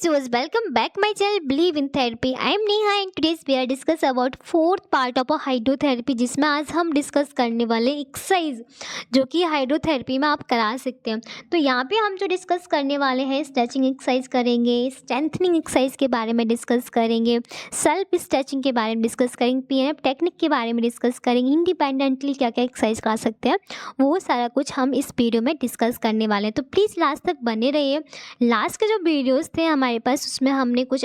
Joes, welcome back my channel Believe in Therapy. I am Neha and today's we are discuss about fourth part of a hydrotherapy जिसमें आज हम discuss करने वाले exercise जो कि hydrotherapy में आप करा सकते हैं। तो यहाँ पे हम जो डिस्कस करने वाले हैं स्ट्रेचिंग एक्सरसाइज करेंगे, स्ट्रेंथनिंग एक्सरसाइज के बारे में डिस्कस करेंगे, सेल्फ स्ट्रेचिंग के बारे में डिस्कस करेंगे, पीएनएफ टेक्निक के बारे में डिस्कस करेंगे, इंडिपेंडेंटली क्या क्या एक्सरसाइज करा सकते हैं वो सारा कुछ हम इस वीडियो में डिस्कस करने वाले हैं। तो प्लीज़ लास्ट तक बने रहिए। लास्ट के जो वीडियोस थे हमारे पास उसमें हमने कुछ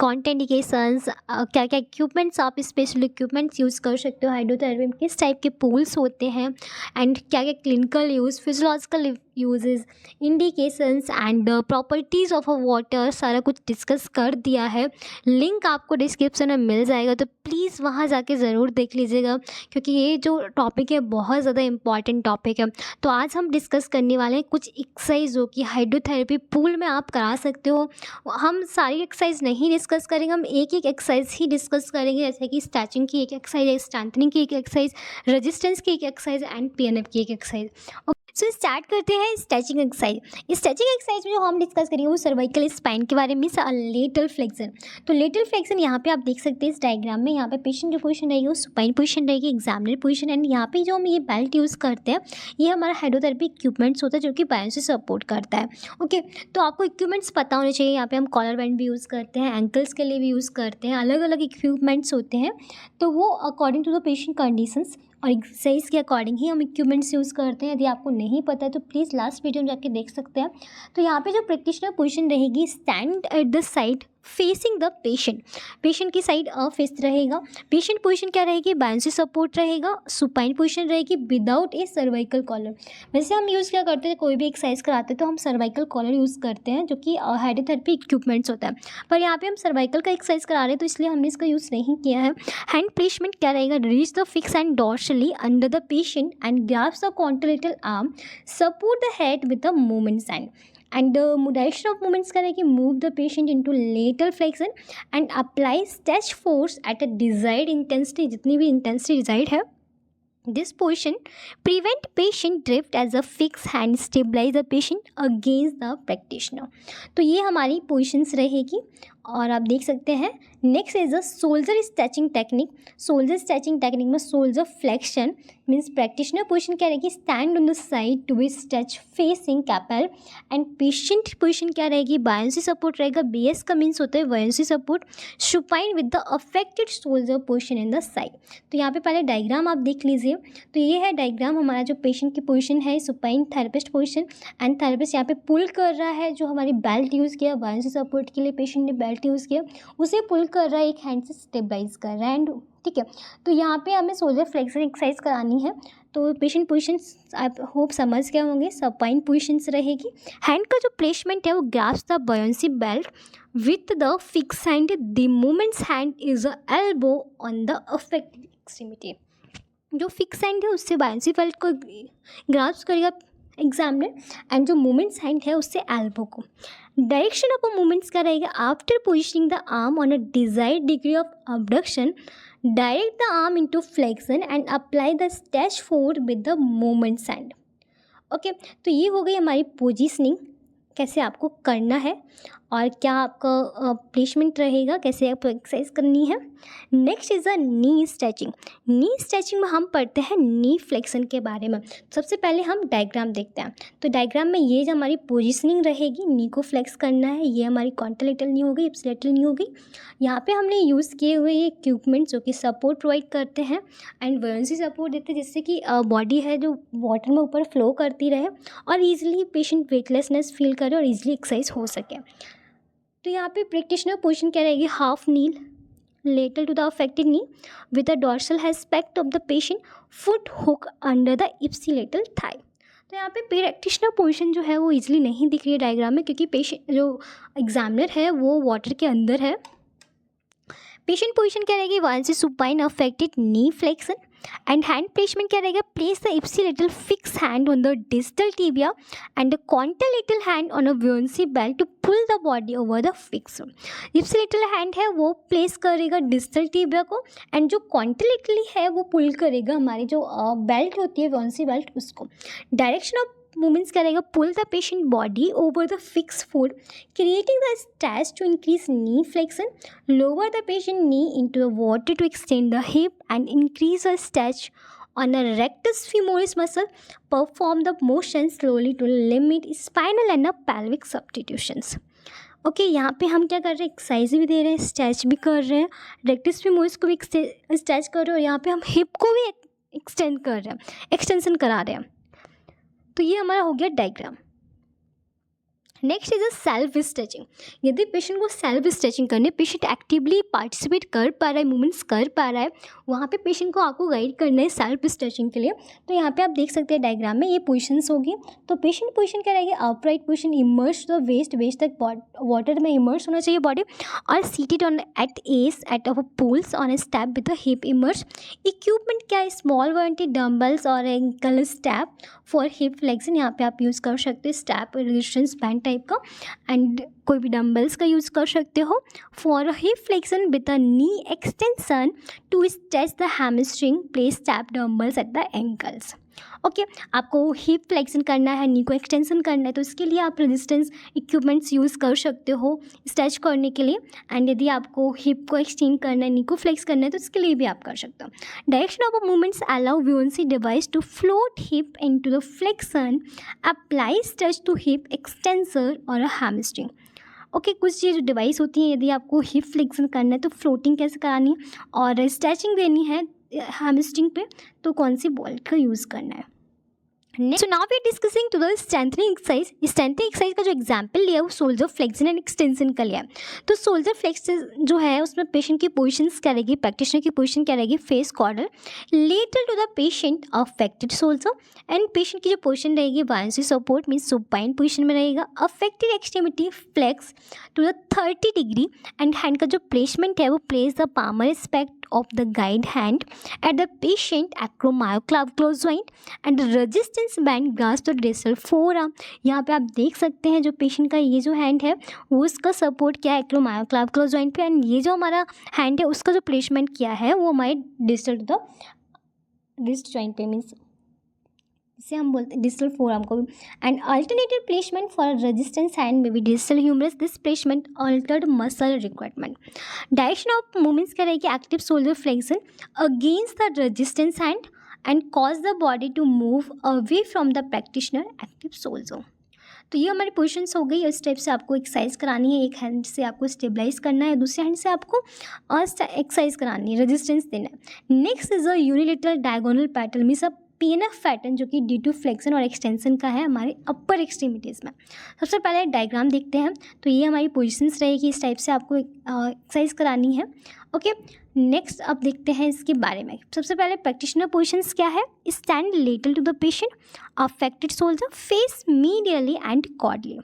कॉन्ट्राइंडिकेशंस, क्या क्या इक्विपमेंट्स आप स्पेशल इक्विपमेंट्स यूज़ कर सकते हो हाइड्रोथेरेपी में, किस टाइप के पूल्स होते हैं एंड क्या क्या clinical use, physiological uses, indications and properties of a water सारा कुछ डिस्कस कर दिया है। लिंक आपको डिस्क्रिप्शन में मिल जाएगा तो प्लीज़ वहाँ जाके ज़रूर देख लीजिएगा क्योंकि ये जो टॉपिक है बहुत ज़्यादा इंपॉर्टेंट टॉपिक है। तो आज हम डिस्कस करने वाले हैं कुछ एक्सरसाइज जो कि हाइड्रोथेरेपी पूल में आप करा सकते हो। हम सारी एक्सरसाइज नहीं डिस्कस करेंगे, हम एक एक एक्सरसाइज ही डिस्कस करेंगे, जैसे कि स्ट्रेचिंग की एक एक्सरसाइज है, स्ट्रेंथनिंग की एक एक्सरसाइज, रेजिस्टेंस की एक एक्सरसाइज एंड पीएनएफ की एक एक्सरसाइज। सो स्टार्ट करते हैं स्ट्रेचिंग एक्सरसाइज। स्ट्रेचिंग एक्सरसाइज में जो हम डिस्कस करेंगे वो सर्वाइकल स्पाइन के बारे में, लेटरल फ्लेक्शन। तो लेटरल फ्लेक्शन यहाँ पे आप देख सकते हैं इस डायग्राम में, यहाँ पे पेशेंट जो पोजीशन रहेगी वो सुपाइन पोजीशन रहेगी, एग्जामिनर पोजीशन, एंड यहाँ पे जो हम ये बेल्ट यूज़ करते हैं ये हमारा हाइड्रोथेरेपी इक्विपमेंट्स होता है जो कि बायों से सपोर्ट करता है। ओके, तो आपको इक्विपमेंट्स पता होने चाहिए। यहाँ पे हम कॉलर बैंड भी यूज़ करते हैं, एंकल्स के लिए भी यूज़ करते हैं, अलग अलग इक्विपमेंट्स होते हैं। तो वो according to the patient conditions और एक्सरसाइज के अकॉर्डिंग ही हम इक्विपमेंट्स यूज़ करते हैं। यदि आपको नहीं पता है तो प्लीज़ लास्ट वीडियो में जाके देख सकते हैं। तो यहाँ पे जो प्रैक्टिशनर पोजीशन रहेगी, stand at the side facing the patient, patient की साइड फेस रहेगा। पेशेंट पोजीशन क्या रहेगी, बायों से सपोर्ट रहेगा, सुपाइन पोजीशन रहेगी विदाउट ए सर्वाइकल कॉलर। वैसे हम यूज़ क्या करते हैं, कोई भी एक्सरसाइज कराते हैं तो हम सर्वाइकल कॉलर यूज़ करते हैं जो कि हाइड्रोथेरेपी इक्विपमेंट्स होता है, पर यहाँ पे हम सर्वाइकल का एक्सरसाइज करा रहे हैं तो इसलिए हमने इसका यूज़ नहीं किया है। हैंड प्लेसमेंट क्या रहेगा, reach the fix and dorsally under the patient and grasp the contralateral arm, support the head with the movements and direction of movements करें move the patient into lateral flexion and apply stretch force at a desired intensity, जितनी भी intensity desired है। This position prevent patient drift as a fixed hand stabilize the patient against the practitioner। तो ये हमारी positions रहेगी और आप देख सकते हैं। Next is a shoulder stretching technique. Shoulder stretching technique में shoulder flexion means practitioner position क्या रहेगी, stand on the side to be stretch facing cephalad, and patient position क्या रहेगी, बायोंसी सपोर्ट रहेगा। बीएस का मीन्स होता है बायोंसी support, supine with the affected shoulder position in the side. तो यहाँ पे पहले डायग्राम आप देख लीजिए। तो ये है डायग्राम, हमारा जो पेशेंट की पोजीशन है supine therapist position, and therapist यहाँ पे पुल कर रहा है, जो हमारी बेल्ट यूज़ किया बायोंसी सपोर्ट के लिए पेशेंट ने बेल्ट यूज़ किया, उसे पुल कर रहा है, एक हैंड से स्टेबलाइज कर रहा है। एंड ठीक है, तो यहाँ पे हमें सोल्जर फ्लेक्शन एक्सरसाइज करानी है। तो पेशेंट पोजीशंस आप होप समझ गए होंगे, सपाइन पोजीशंस रहेगी। हैंड का जो प्लेसमेंट है वो ग्रास्प द बायोंसी belt with the fix hand, the movements hand is a elbow on the affected extremity. जो फिक्स हैंड है उससे बायोंसी बेल्ट को ग्रास्प करेगा एग्जामिनर, एंड जो मूवमेंट्स हैंड है उससे एल्बो को। डायरेक्शन ऑफ अ मूवमेंट्स क्या रहेगा, after positioning the arm on a desired degree of abduction direct the arm into flexion and apply the stretch force with the movements hand. Okay, तो ये हो गई हमारी पोजिशनिंग, कैसे आपको करना है और क्या आपका प्लेसमेंट रहेगा, कैसे आपको एक्सरसाइज करनी है। Next is a knee stretching. Knee stretching में हम पढ़ते हैं नी फ्लेक्शन के बारे में। सबसे पहले हम डायग्राम देखते हैं। तो डायग्राम में ये जो हमारी पोजीशनिंग रहेगी, नी को फ्लेक्स करना है, ये हमारी कॉन्ट्रोलेटरल नी हो गई, इप्सिलेटरल नी हो गई। यहाँ पे हमने यूज़ किए हुए ये इक्विपमेंट जो कि सपोर्ट प्रोवाइड करते हैं एंड बायोंसी सपोर्ट देते हैं, जिससे कि बॉडी है जो वाटर में ऊपर फ्लो करती रहे और ईजिली पेशेंट वेटलेसनेस फील करे और ईजिली एक्सरसाइज हो सके। तो यहाँ पे प्रैक्टिशनर पोजीशन क्या रहेगी, half kneel lateral to the affected knee with the dorsal aspect of the patient, foot hook under the ipsilateral thigh। तो यहाँ पे प्रैक्टिशनर पोजीशन जो है वो इजीली नहीं दिख रही है डायग्राम में क्योंकि पेशेंट जो एग्जामिनर है वो वाटर के अंदर है। पेशेंट पोजीशन क्या रहेगी, वन से supine affected knee flexion, and hand placement क्या रहेगा, place the ipsilateral fix hand on the distal tibia and the contralateral hand on a बायोंसी belt to pull the body over the fix. Ipsilateral hand है वो place करेगा distal tibia को, and जो कॉन्ट्रोलेटरली है वो पुल करेगा हमारी जो बेल्ट होती है बायोंसी बेल्ट उसको। डायरेक्शन ऑफ मूवमेंट्स करेगा, pull the patient body over the fix foot creating the stretch to increase knee flexion, lower the patient knee into the water to extend the hip and increase the stretch on a rectus femoris muscle, perform the motion slowly to limit spinal and pelvic substitutions. Okay यहाँ पे हम क्या कर रहे हैं, exercise भी दे रहे हैं, स्ट्रेच भी कर रहे हैं, रेक्टस फीमोरिस को भी स्ट्रेच कर रहे हैं और यहाँ पे हम हिप को भी एक्सटेंड कर रहे हैं, एक्सटेंशन करा रहे हैं. तो ये हमारा हो गया diagram. Next is a self stretching. यदि पेशेंट को सेल्फ स्ट्रेचिंग करने, पेशेंट एक्टिवली पार्टिसिपेट कर पा रहा है, मूवमेंट्स कर पा रहा है, वहाँ पे पेशेंट को आपको गाइड करना है सेल्फ स्ट्रेचिंग के लिए. तो यहाँ पे आप देख सकते हैं डायग्राम में ये पोजीशंस होगी. तो पेशेंट पोजीशन क्या रहेगी, upright position, immerse the waist तक वाटर में इमर्स होना चाहिए बॉडी, और seated on at S at of pools on a step with the hip immerse. Equipment क्या है, स्मॉल वैरायटी डम्बल्स और ankle step for hip flexion. यहाँ पे आप यूज़ कर सकते हैं स्टेप रेजिस्टेंस बैंड टाइप का, एंड कोई भी डम्बल्स का यूज़ कर सकते हो. For hip flexion with a knee extension to stretch the hamstring, place step dumbbells at the ankles. Okay, आपको हिप फ्लेक्शन करना है, नी को एक्सटेंशन करना है, तो इसके लिए आप रेजिस्टेंस इक्विपमेंट्स यूज़ कर सकते हो स्ट्रेच करने के लिए. एंड यदि आपको हिप को एक्सटेंड करना है, नी को फ्लेक्स करना है, तो इसके लिए भी आप कर सकते हो. Direction of movements allow VNC device to float hip into the flexion, apply stretch to hip extensor और अ हैमस्ट्रिंग. ओके, कुछ ये जो डिवाइस होती हैं, यदि आपको हिप फ्लेक्शन करना है तो फ्लोटिंग कैसे करानी है और स्ट्रेचिंग देनी है हैमस्ट्रिंग पे, तो कौन सी बॉल का यूज़ करना है. So now we are discussing to the strengthening exercise. Strengthening exercise का जो एग्जांपल लिया है वो शोल्डर फ्लेक्शन एंड एक्सटेंशन का लिया है. तो शोल्डर फ्लेक्शन जो है उसमें पेशेंट की पोजीशंस क्या रहेगी, प्रैक्टिशनर की पोजीशन क्या रहेगी, face caudal lateral to the patient affected shoulder, and patient की जो पोजीशन रहेगी वायंसी सपोर्ट मीन्स सुपाइन पोजीशन में रहेगा. Affected extremity flex to the 30 degree, and hand का जो प्लेसमेंट है वो place the palmar aspect of the guide hand at the patient acromioclavicular joint and resistance band grasp the distal forearm. यहाँ पे आप देख सकते हैं जो पेशेंट का ये जो हैंड है वो उसका सपोर्ट क्या है एक्रोमायोक्लाविकुलर जॉइंट पे, एंड ये जो हमारा हैंड है उसका जो प्लेसमेंट किया है वो हमारे distal to the wrist joint पे, मीन्स इसे हम बोलते हैं डिस्टल फोरआर्म को भी. And alternative placement for resistance hand में भी distal humerus, this placement altered muscle requirement. Direction of movements क्या रहेगी, active shoulder flexion against the resistance hand and cause the body to move away from the practitioner active shoulder. तो ये हमारी positions हो गई. इस टाइप से आपको एक्सरसाइज करानी है, एक हैंड से आपको स्टेबलाइज करना है, दूसरे हैंड से आपको एक्सरसाइज करानी है, रेजिस्टेंस देना है. Next is a unilateral diagonal pattern, means PNF pattern जो कि ड्यू टू फ्लेक्शन और एक्सटेंशन का है हमारे अपर एक्सट्रीमिटीज़ में. सबसे पहले डायग्राम देखते हैं. तो ये हमारी पोजीशंस रहेगी, इस टाइप से आपको एक्सरसाइज करानी है. ओके, नेक्स्ट अब देखते हैं इसके बारे में. सबसे पहले प्रैक्टिशनर पोजीशंस क्या है, stand lateral to the patient affected shoulder, face medially and caudally.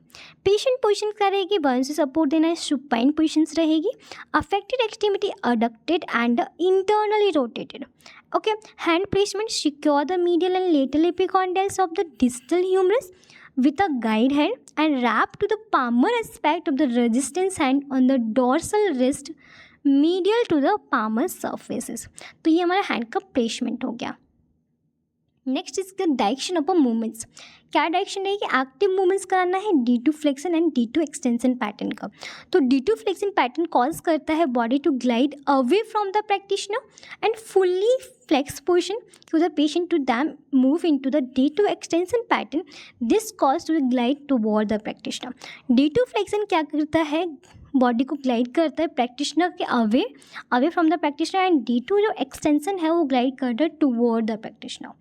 Patient position क्या रहेगी, बर्न से सपोर्ट देना है, सुपाइन पोजीशंस रहेगी. Affected extremity adducted and internally rotated. Okay, hand placement secure the medial and lateral epicondyles of the distal humerus with a guide hand and wrap to the palmar aspect of the resistance hand on the dorsal wrist medial to the palmar surfaces. तो ये हमारा hand का placement हो गया. Next is the direction of movements. क्या direction रहेगी, active movements कराना है D2 flexion and D2 extension pattern का. तो D2 फ्लेक्शन पैटर्न कॉज करता है body to glide away from the practitioner and fully flex position to the patient to them move in to the D2 extension pattern, this cause to glide toward the practitioner. D2 flexion क्या करता है, body को glide करता है practitioner के away from the practitioner, and D2 जो extension है वो ग्लाइड करता है टुवर्ड द प्रैक्टिशनर.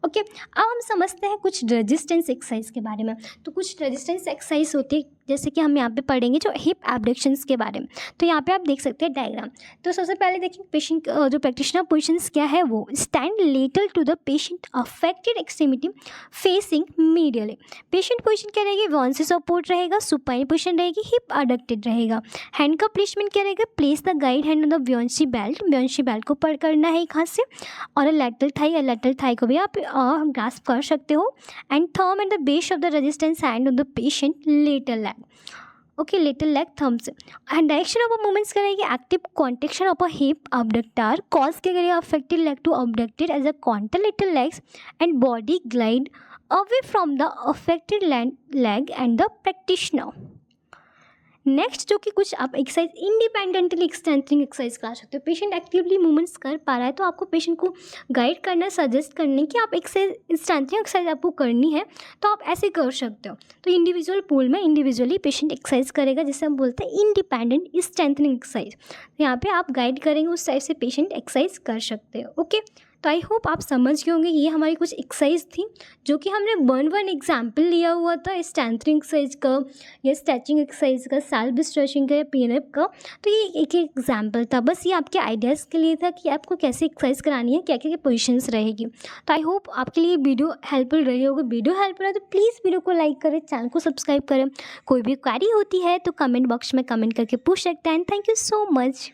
ओके, अब हम समझते हैं कुछ रेजिस्टेंस एक्सरसाइज के बारे में. तो कुछ रेजिस्टेंस एक्सरसाइज होती है जैसे कि हम यहाँ पे पढ़ेंगे जो हिप एब्डक्शंस के बारे में. तो यहाँ पे आप देख सकते हैं डायग्राम. तो सबसे पहले देखिए पेशेंट जो प्रैक्टिशनर पोजीशंस क्या है, वो stand lateral to the patient affected extremity facing medially. Patient position क्या रहेगी, वन से सपोर्ट रहेगा, सुपाइन पोजीशन रहेगी, हिप अडक्टेड रहेगा. हैंड का प्लेसमेंट क्या रहेगा, place the guide hand on the व्योंशी बेल्ट को पकड़ना है एक हाथ से, और लेटरल थाई को भी आप ग्रास्प कर सकते हो. And thumb at the base of the resistance hand on the patient lateral leg. Okay, lateral leg thumb से. एंड डायरेक्शन ऑफ मूवमेंट्स करेगी active contraction of a hip abductor, cause क्या करेगा affected leg to abducted as a contralateral legs, and body glide away from the affected leg and the practitioner. Next जो कि कुछ आप exercise independently strengthening exercise करा सकते हो। Patient actively movements कर पा रहा है तो आपको पेशेंट को गाइड करना, सजेस्ट करने कि आप एक्सरसाइज स्ट्रेंथनिंग एक्सरसाइज आपको करनी है तो आप ऐसे कर सकते हो। तो इंडिविजुअल पूल में इंडिविजुअली पेशेंट एक्सरसाइज करेगा, जिसे हम बोलते हैं इंडिपेंडेंट स्ट्रेंथनिंग एक्सरसाइज। यहाँ पे आप गाइड करेंगे, उस टाइप से पेशेंट एक्सरसाइज कर सकते हो। ओके, तो आई होप आप समझ गए होंगे। ये हमारी कुछ एक्सरसाइज थी जो कि हमने वन एग्जाम्पल लिया हुआ था स्ट्रेंथनिंग एक्सरसाइज का या स्ट्रेचिंग एक्सरसाइज का, सेल्फ स्ट्रेचिंग का या पीनअप का। तो ये एक एग्जाम्पल था, बस ये आपके आइडियाज़ के लिए था कि आपको कैसे एक्सरसाइज करानी है, क्या क्या पोजिशंस रहेगी। तो आई होप आपके लिए वीडियो हेल्पफुल रही होगी। वीडियो हेल्पफुल है तो प्लीज़ वीडियो को लाइक करें, चैनल को सब्सक्राइब करें। कोई भी क्वेरी होती है तो कमेंट बॉक्स में कमेंट करके पूछ सकते हैं। Thank you so much.